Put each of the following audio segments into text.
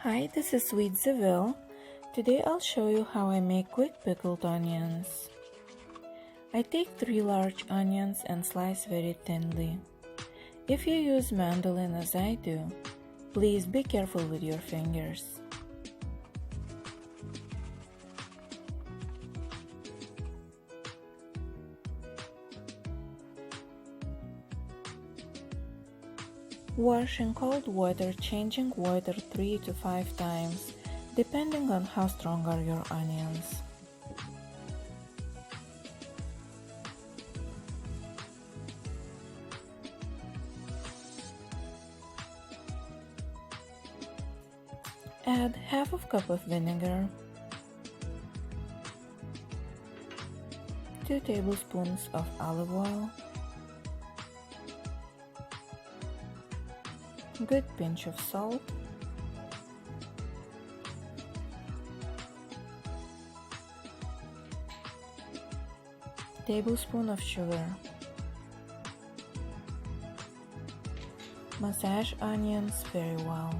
Hi, this is SweetZivile. Today I'll show you how I make quick pickled onions. I take 3 large onions and slice very thinly. If you use mandolin as I do, please be careful with your fingers. Wash in cold water, changing water 3 to 5 times, depending on how strong are your onions. Add half of cup of vinegar, 2 tablespoons of olive oil, good pinch of salt, tablespoon of sugar. Massage onions very well.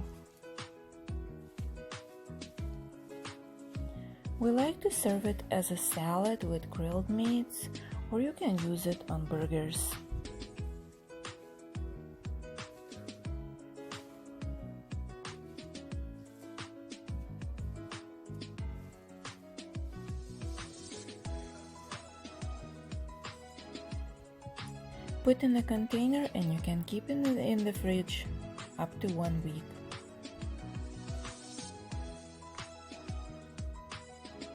We like to serve it as a salad with grilled meats, or you can use it on burgers. Put in a container and you can keep it in the fridge up to 1 week.